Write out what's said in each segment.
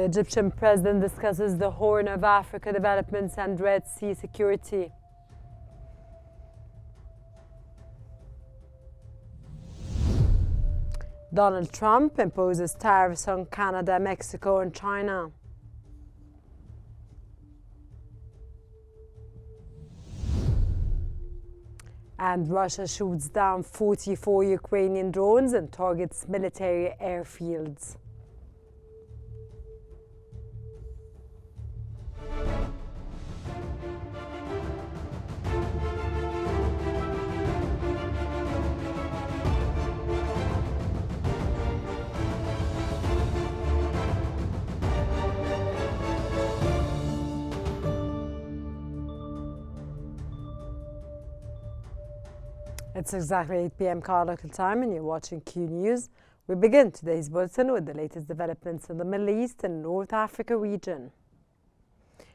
The Egyptian president discusses the Horn of Africa developments and Red Sea security. Donald Trump imposes tariffs on Canada, Mexico, and China. And Russia shoots down 44 Ukrainian drones and targets military airfields. It's exactly 8 p.m. Car local time and you're watching Qnews. We begin today's bulletin with the latest developments in the Middle East and North Africa region.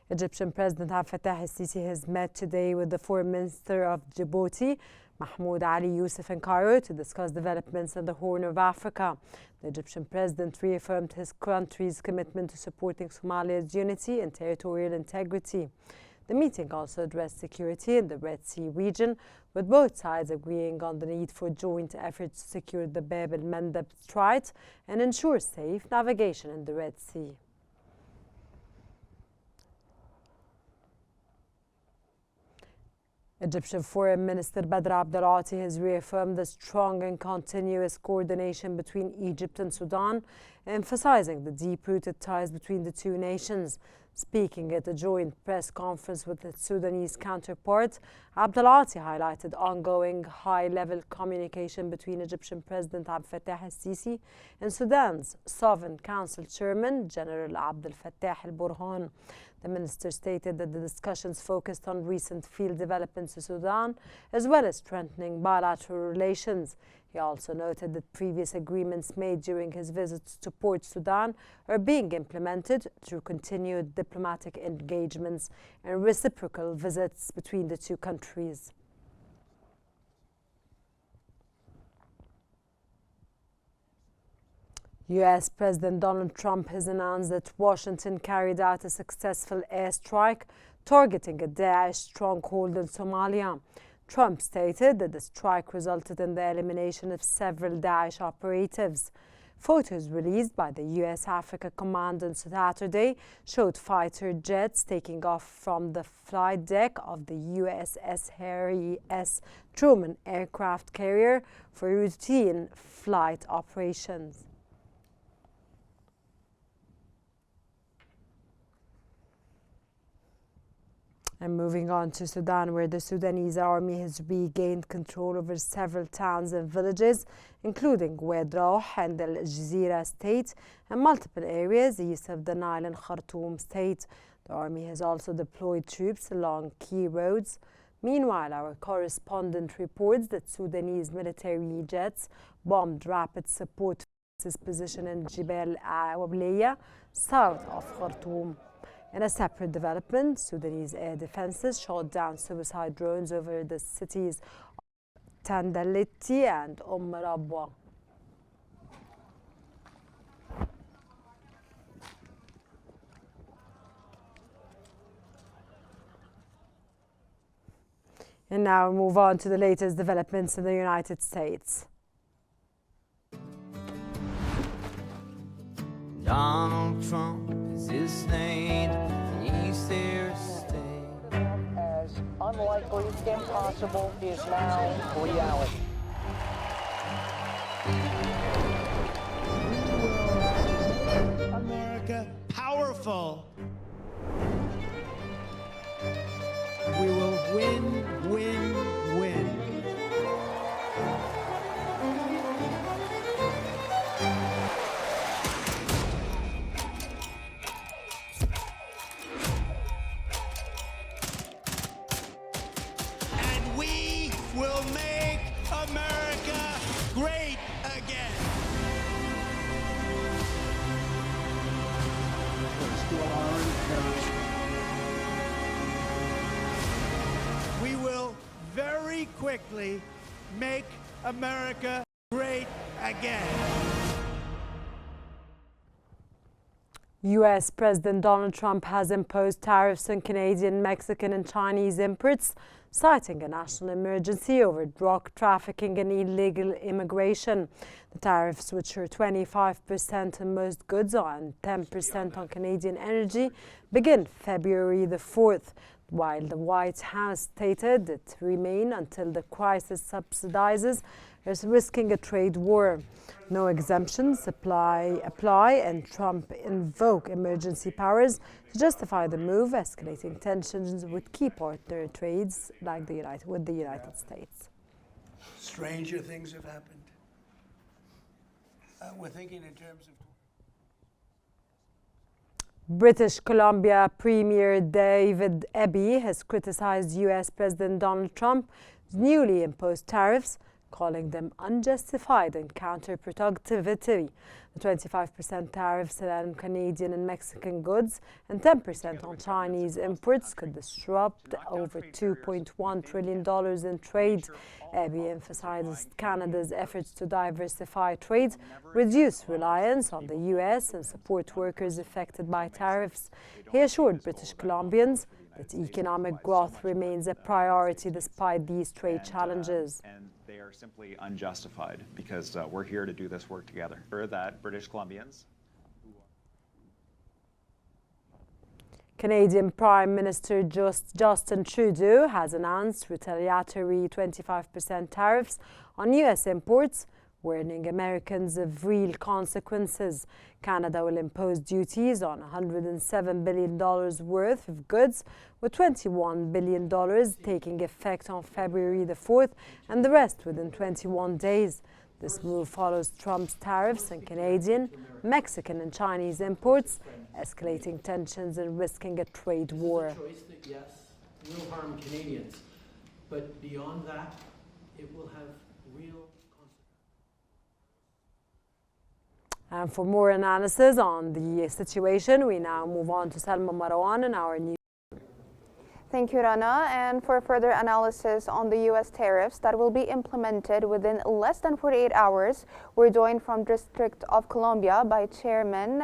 Egyptian President Abdel Fattah al-Sisi has met today with the Foreign Minister of Djibouti, Mahmoud Ali Yusuf, in Cairo to discuss developments in the Horn of Africa. The Egyptian President reaffirmed his country's commitment to supporting Somalia's unity and territorial integrity. The meeting also addressed security in the Red Sea region, with both sides agreeing on the need for joint efforts to secure the Bab el-Mandeb Strait and ensure safe navigation in the Red Sea. Egyptian Foreign Minister Badr Abdel-Ati has reaffirmed the strong and continuous coordination between Egypt and Sudan, emphasizing the deep-rooted ties between the two nations. Speaking at a joint press conference with its Sudanese counterpart, Abdel-Ati highlighted ongoing high-level communication between Egyptian President Abdel Fattah al-Sisi and Sudan's Sovereign Council Chairman, General Abdel Fattah al-Burhan. The minister stated that the discussions focused on recent field developments in Sudan, as well as strengthening bilateral relations. He also noted that previous agreements made during his visits to Port Sudan are being implemented through continued diplomatic engagements and reciprocal visits between the two countries. U.S. President Donald Trump has announced that Washington carried out a successful airstrike targeting a Daesh stronghold in Somalia. Trump stated that the strike resulted in the elimination of several Daesh operatives. Photos released by the U.S. Africa Command on Saturday showed fighter jets taking off from the flight deck of the USS Harry S. Truman aircraft carrier for routine flight operations. And moving on to Sudan, where the Sudanese army has regained control over several towns and villages, including Wedroh and Al Jazeera state, and multiple areas east of the Nile and Khartoum state. The army has also deployed troops along key roads. Meanwhile, our correspondent reports that Sudanese military jets bombed rapid support forces position in Jebel Awliya, south of Khartoum. In a separate development, Sudanese air defenses shot down suicide drones over the cities of Tandaliti and Rabwa. And now we move on to the latest developments in the United States. Donald Trump is his name, and he's there to stay. As unlikely, impossible is now reality. America powerful. We will win, win, win. And we will make America great again. We will very quickly make America great again. U.S. President Donald Trump has imposed tariffs on Canadian, Mexican and Chinese imports, citing a national emergency over drug trafficking and illegal immigration. The tariffs, which are 25% on most goods and 10% on Canadian energy, begin February the 4th, while the White House stated it remain until the crisis subsidizes, is risking a trade war. No exemptions apply and Trump invoked emergency powers to justify the move, escalating tensions with key partner trades like the United States. Stranger things have happened. We're thinking in terms of... British Columbia Premier David Eby has criticized U.S. President Donald Trump's newly imposed tariffs, calling them unjustified and counterproductive. The 25% tariffs on Canadian and Mexican goods and 10% on Chinese imports could disrupt over $2.1 trillion in trade. Eby emphasizes Canada's efforts to diversify trade, reduce reliance on the U.S. and support workers affected by tariffs. He assured British Columbians that economic growth remains a priority despite these trade challenges. They are simply unjustified because we're here to do this work together. For that, British Columbians. Canadian Prime Minister Justin Trudeau has announced retaliatory 25% tariffs on U.S. imports, warning Americans of real consequences. Canada will impose duties on $107 billion worth of goods, with $21 billion taking effect on February the 4th and the rest within 21 days. This move follows Trump's tariffs on Canadian, Mexican and Chinese imports, escalating tensions and risking a trade war. Choice that, yes, will harm Canadians, but beyond that, it will have real consequences. And for more analysis on the situation, we now move on to Salma Marwan in our news. Thank you, Rana. And for further analysis on the U.S. tariffs that will be implemented within less than 48 hours, we're joined from District of Columbia by Chairman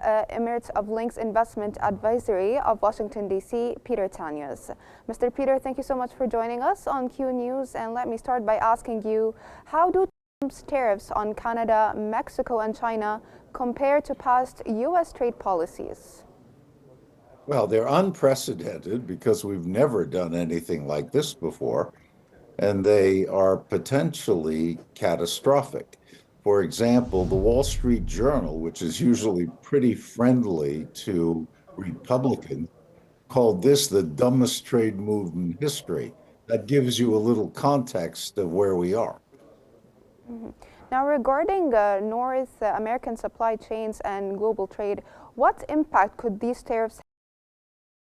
Emirates of Links Investment Advisory of Washington, D.C., Peter Tanyos. Mr. Peter, thank you so much for joining us on Qnews. And let me start by asking you, how do Trump's tariffs on Canada, Mexico and China compare to past U.S. trade policies? Well, they're unprecedented because we've never done anything like this before, and they are potentially catastrophic. For example, the Wall Street Journal, which is usually pretty friendly to Republicans, called this the dumbest trade move in history. That gives you a little context of where we are. Mm-hmm. Now, regarding North American supply chains and global trade, what impact could these tariffs have?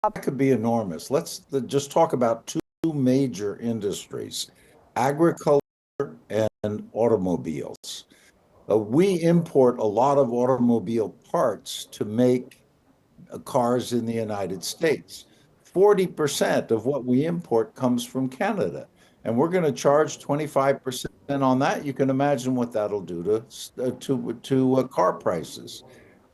That could be enormous. Let's just talk about two major industries, agriculture and automobiles. We import a lot of automobile parts to make cars in the United States. 40% of what we import comes from Canada, and we're going to charge 25% on that. You can imagine what that'll do to car prices.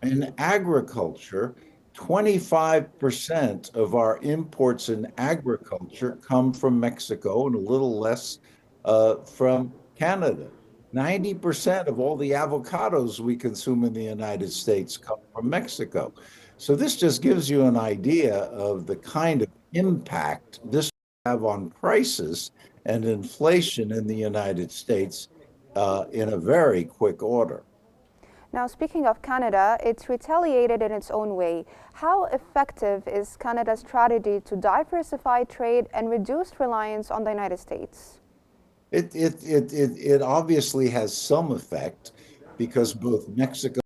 In agriculture, 25% of our imports in agriculture come from Mexico and a little less from Canada. 90% of all the avocados we consume in the United States come from Mexico. So this just gives you an idea of the kind of impact this will have on prices and inflation in the United States in a very quick order. Now, speaking of Canada, it's retaliated in its own way. How effective is Canada's strategy to diversify trade and reduce reliance on the United States? It obviously has some effect because both Mexico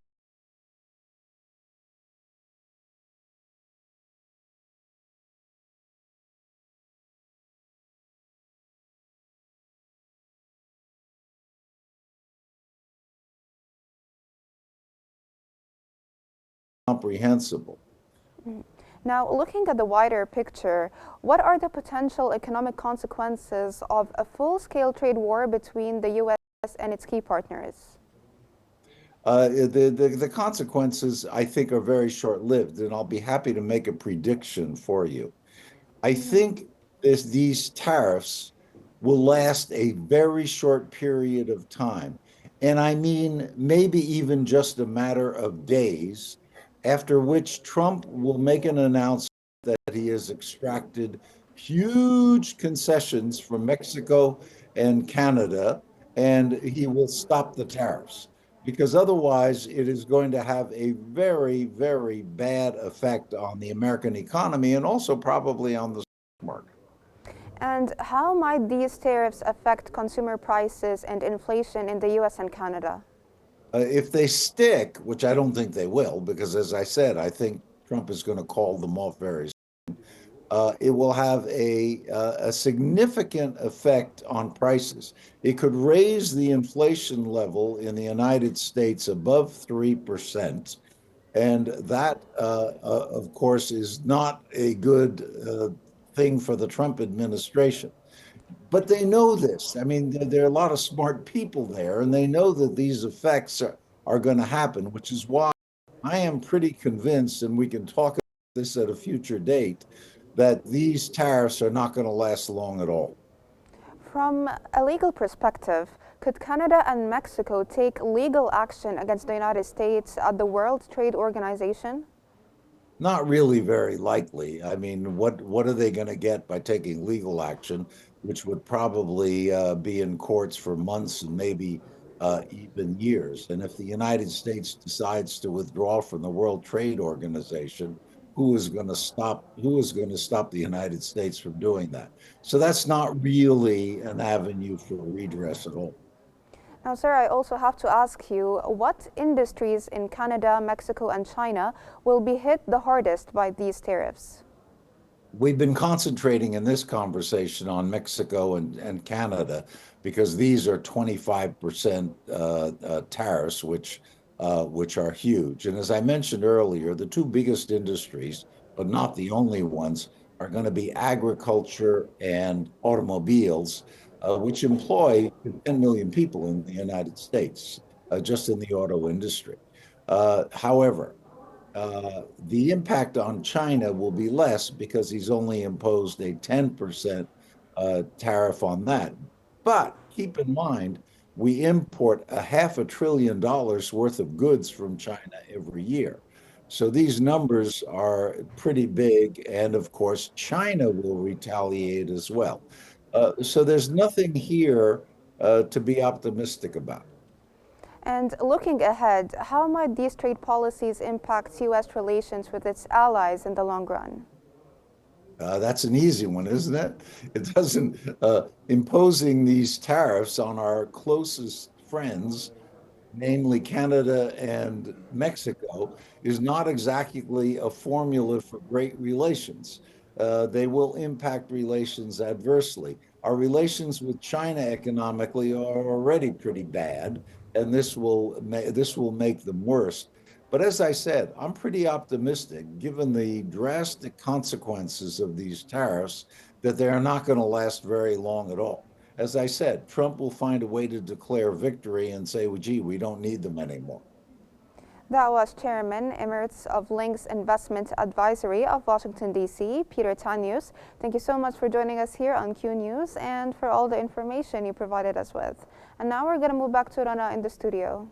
comprehensible. Now, looking at the wider picture, what are the potential economic consequences of a full-scale trade war between the U.S. and its key partners? The consequences, I think, are very short-lived, and I'll be happy to make a prediction for you. I think these tariffs will last a very short period of time. And I mean, maybe even just a matter of days, after which Trump will make an announcement that he has extracted huge concessions from Mexico and Canada, and he will stop the tariffs. Because otherwise, it is going to have a very, very bad effect on the American economy and also probably on the stock market. And how might these tariffs affect consumer prices and inflation in the US and Canada? If they stick, which I don't think they will, because as I said, I think Trump is going to call them off very soon, it will have a significant effect on prices. It could raise the inflation level in the United States above 3%. And that, of course, is not a good thing for the Trump administration. But they know this. I mean, there are a lot of smart people there, and they know that these effects are going to happen, which is why I am pretty convinced, and we can talk about this at a future date, that these tariffs are not going to last long at all. From a legal perspective, could Canada and Mexico take legal action against the United States at the World Trade Organization? Not really very likely. I mean, what are they going to get by taking legal action, which would probably be in courts for months and maybe even years? And if the United States decides to withdraw from the World Trade Organization, who is going to stop the United States from doing that? So that's not really an avenue for redress at all. Now, sir, I also have to ask you, what industries in Canada, Mexico, and China will be hit the hardest by these tariffs? We've been concentrating in this conversation on Mexico and Canada because these are 25% tariffs, which are huge. And as I mentioned earlier, the two biggest industries, but not the only ones, are going to be agriculture and automobiles, which employ 10 million people in the United States, just in the auto industry. However, the impact on China will be less because he's only imposed a 10% tariff on that. But keep in mind, we import $500 billion worth of goods from China every year. So these numbers are pretty big. And of course, China will retaliate as well. So there's nothing here to be optimistic about. And looking ahead, how might these trade policies impact U.S. relations with its allies in the long run? That's an easy one, isn't it? It doesn't, imposing these tariffs on our closest friends, namely Canada and Mexico, is not exactly a formula for great relations. They will impact relations adversely. Our relations with China economically are already pretty bad, and this will make them worse. But as I said, I'm pretty optimistic, given the drastic consequences of these tariffs, that they are not going to last very long at all. As I said, Trump will find a way to declare victory and say, well, gee, we don't need them anymore. That was Chairman Emeritus of Links Investment Advisory of Washington, D.C., Peter Qnews. Thank you so much for joining us here on Qnews and for all the information you provided us with. And now we're going to move back to Rana in the studio.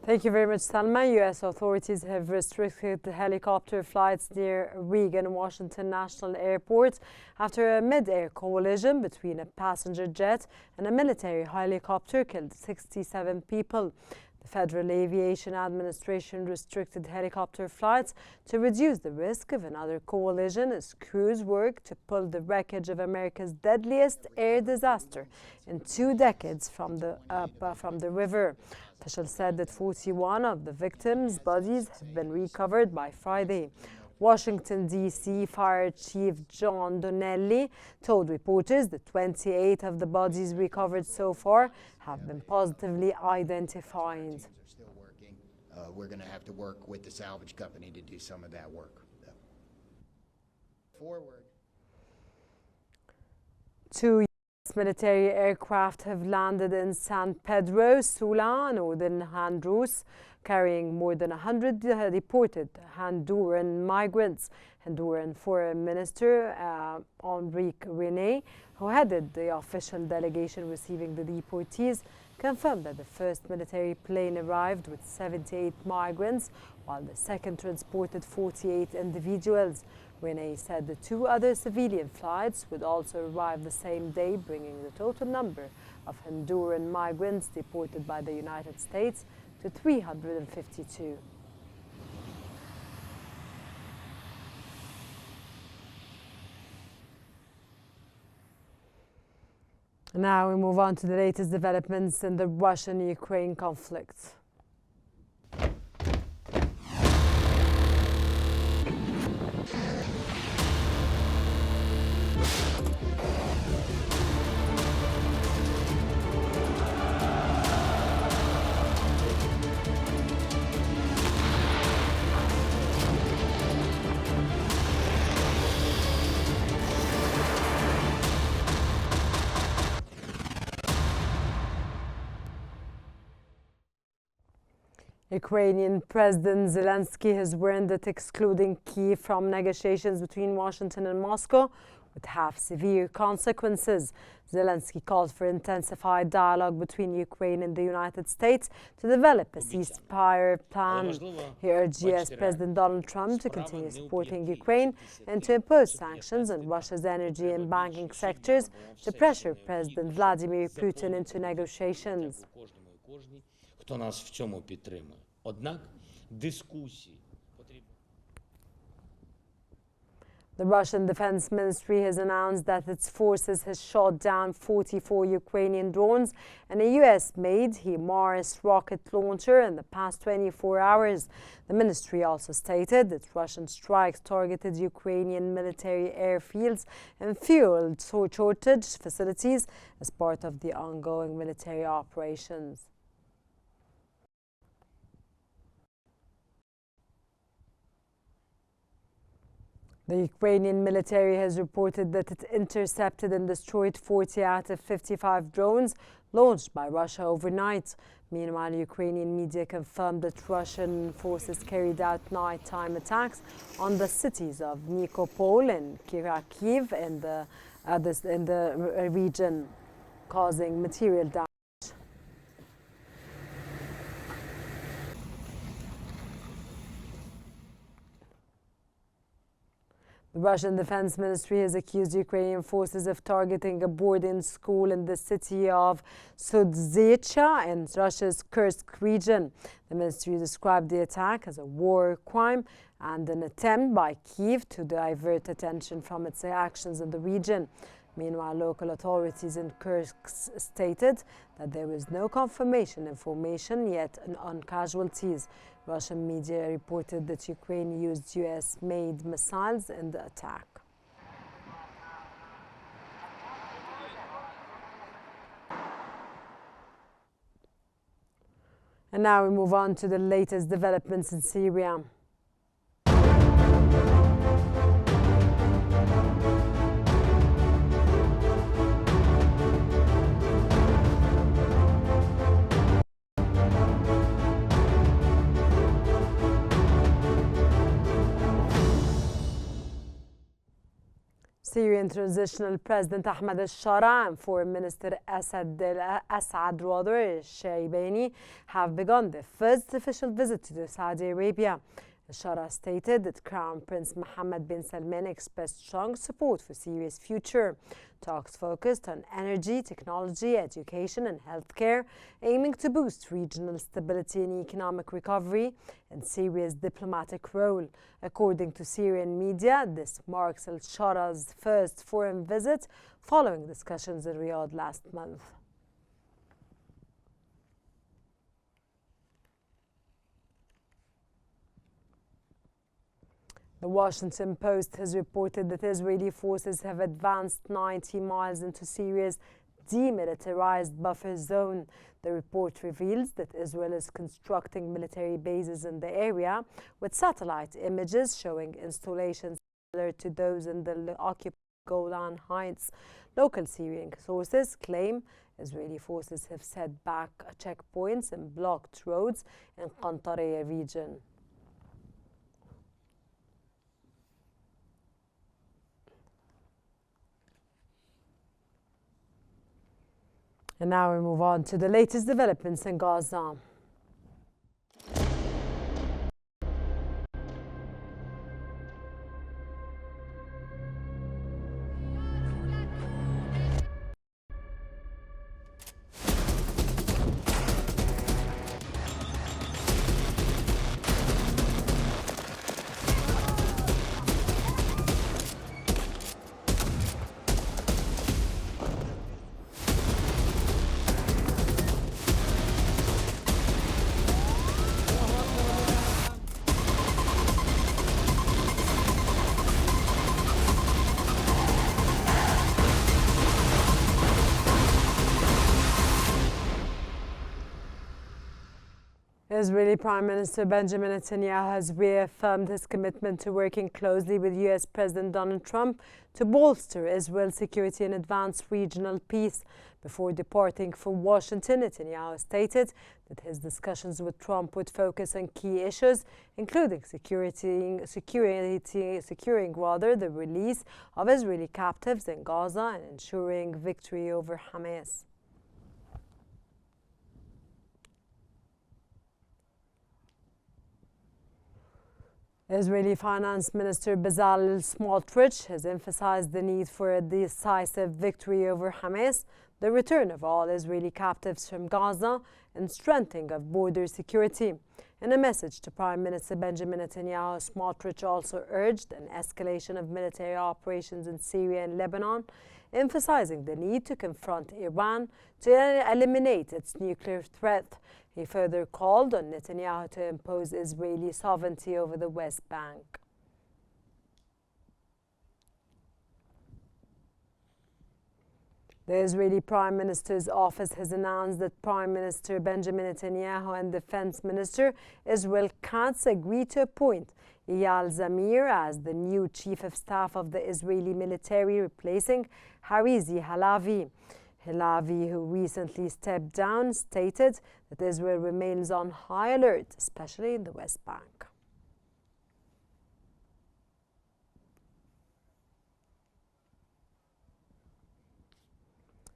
Thank you very much, Salma. U.S. authorities have restricted helicopter flights near Reagan Washington National Airport after a mid-air collision between a passenger jet and a military helicopter killed 67 people. The Federal Aviation Administration restricted helicopter flights to reduce the risk of another collision as crews work to pull the wreckage of America's deadliest air disaster in 2 decades from the river. Officials said that 41 of the victims' bodies have been recovered by Friday. Washington, D.C. Fire Chief John Donnelly told reporters that 28 of the bodies recovered so far have been positively identified. Still working. We're going to have to work with the salvage company to do some of that work. Forward. 2 military aircraft have landed in San Pedro Sula, northern Honduras, carrying more than 100 deported Honduran migrants. Honduran Foreign Minister Enrique Rene, who headed the official delegation receiving the deportees, confirmed that the first military plane arrived with 78 migrants, while the second transported 48 individuals. Rene said the 2 other civilian flights would also arrive the same day, bringing the total number of Honduran migrants deported by the United States to 352. Now we move on to the latest developments in the Russian-Ukraine conflict. Ukrainian President Zelensky has warned that excluding Kyiv from negotiations between Washington and Moscow would have severe consequences. Zelensky called for intensified dialogue between Ukraine and the United States to develop a ceasefire plan. He urged US President Donald Trump to continue supporting Ukraine and to impose sanctions on Russia's energy and banking sectors to pressure President Vladimir Putin into negotiations. Хто нас в цьому підтримує. Однак дискусії потрібно. The Russian Defense Ministry has announced that its forces has shot down 44 Ukrainian drones and a US-made HIMARS rocket launcher in the past 24 hours. The ministry also stated that Russian strikes targeted Ukrainian military airfields and fuel shortage facilities as part of the ongoing military operations. The Ukrainian military has reported that it intercepted and destroyed 40 out of 55 drones launched by Russia overnight. Meanwhile, Ukrainian media confirmed that Russian forces carried out nighttime attacks on the cities of Nikopol and Kharkiv in the region, causing material damage. The Russian Defense Ministry has accused Ukrainian forces of targeting a boarding school in the city of Sudzhecha in Russia's Kursk region. The ministry described the attack as a war crime and an attempt by Kyiv to divert attention from its actions in the region. Meanwhile, local authorities in Kursk stated that there was no information yet on casualties. Russian media reported that Ukraine used US-made missiles in the attack. And now we move on to the latest developments in Syria. Syrian Transitional President Ahmed al-Shara and Foreign Minister Assad al-Shaybani have begun their first official visit to Saudi Arabia. Al-Shara stated that Crown Prince Mohammed bin Salman expressed strong support for Syria's future. Talks focused on energy, technology, education and healthcare, aiming to boost regional stability and economic recovery and Syria's diplomatic role. According to Syrian media, this marks al-Shara's first foreign visit following discussions in Riyadh last month. The Washington Post has reported that Israeli forces have advanced 90 miles into Syria's demilitarized buffer zone. The report reveals that Israel is constructing military bases in the area, with satellite images showing installations similar to those in the occupied Golan Heights. Local Syrian sources claim Israeli forces have set back checkpoints and blocked roads in Qantaraya region. And now we move on to the latest developments in Gaza. Israeli Prime Minister Benjamin Netanyahu has reaffirmed his commitment to working closely with U.S. President Donald Trump to bolster Israel's security and advance regional peace. Before departing for Washington, Netanyahu stated that his discussions with Trump would focus on key issues, including securing the release of Israeli captives in Gaza and ensuring victory over Hamas. Israeli Finance Minister Bezalel Smotrich has emphasized the need for a decisive victory over Hamas, the return of all Israeli captives from Gaza, and strengthening of border security. In a message to Prime Minister Benjamin Netanyahu, Smotrich also urged an escalation of military operations in Syria and Lebanon, emphasizing the need to confront Iran to eliminate its nuclear threat. He further called on Netanyahu to impose Israeli sovereignty over the West Bank. The Israeli Prime Minister's office has announced that Prime Minister Benjamin Netanyahu and Defense Minister Israel Katz agreed to appoint Eyal Zamir as the new Chief of Staff of the Israeli military, replacing Harizi Halavi. Halavi, who recently stepped down, stated that Israel remains on high alert, especially in the West Bank.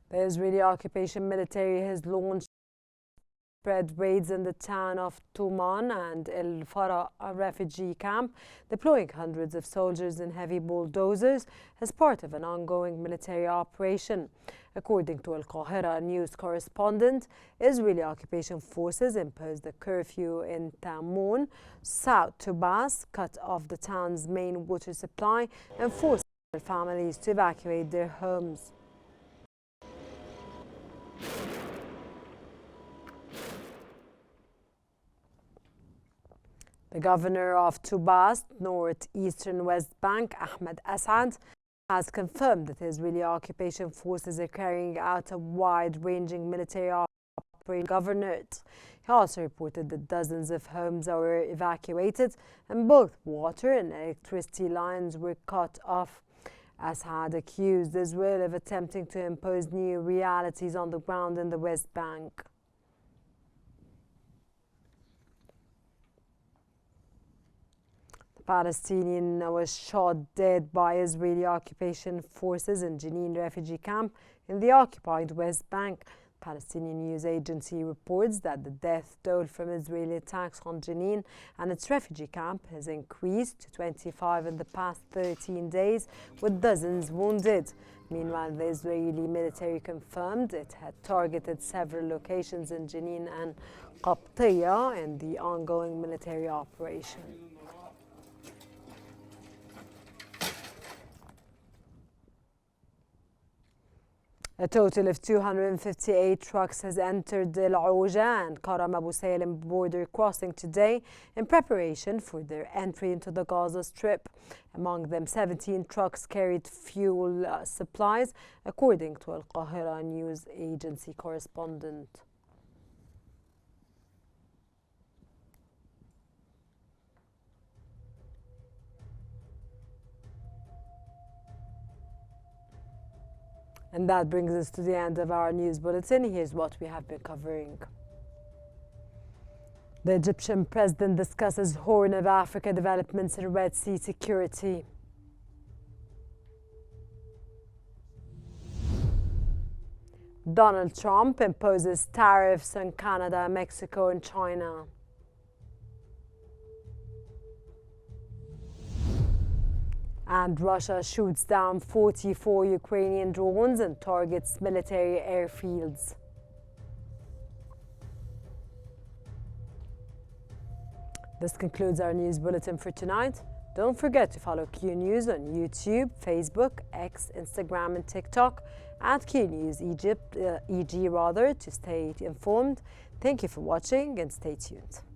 The Israeli occupation military has launched spread raids in the town of Tuman and El Farah, a refugee camp, deploying hundreds of soldiers and heavy bulldozers as part of an ongoing military operation. According to Al Qahira news correspondent, Israeli occupation forces imposed a curfew in Tamun, south to Bas, cut off the town's main water supply, and forced families to evacuate their homes. The governor of Tubas, northeastern West Bank, Ahmed Assad, has confirmed that Israeli occupation forces are carrying out a wide-ranging military operation. Governorate. He also reported that dozens of homes were evacuated and both water and electricity lines were cut off. Assad accused Israel of attempting to impose new realities on the ground in the West Bank. Palestinian was shot dead by Israeli occupation forces in Jenin refugee camp in the occupied West Bank. Palestinian news agency reports that the death toll from Israeli attacks on Jenin and its refugee camp has increased to 25 in the past 13 days, with dozens wounded. Meanwhile, the Israeli military confirmed it had targeted several locations in Jenin and Qabtiya in the ongoing military operation. A total of 258 trucks has entered El Auja and Karam Abu Salim border crossing today in preparation for their entry into the Gaza Strip. Among them, 17 trucks carried fuel supplies, according to Al Qahira news agency correspondent. And that brings us to the end of our news bulletin. Here's what we have been covering. The Egyptian president discusses Horn of Africa developments in Red Sea security. Donald Trump imposes tariffs on Canada, Mexico, and China. And Russia shoots down 44 Ukrainian drones and targets military airfields. This concludes our news bulletin for tonight. Don't forget to follow Qnews on YouTube, Facebook, X, Instagram, and TikTok at Qnews EG to stay informed. Thank you for watching and stay tuned.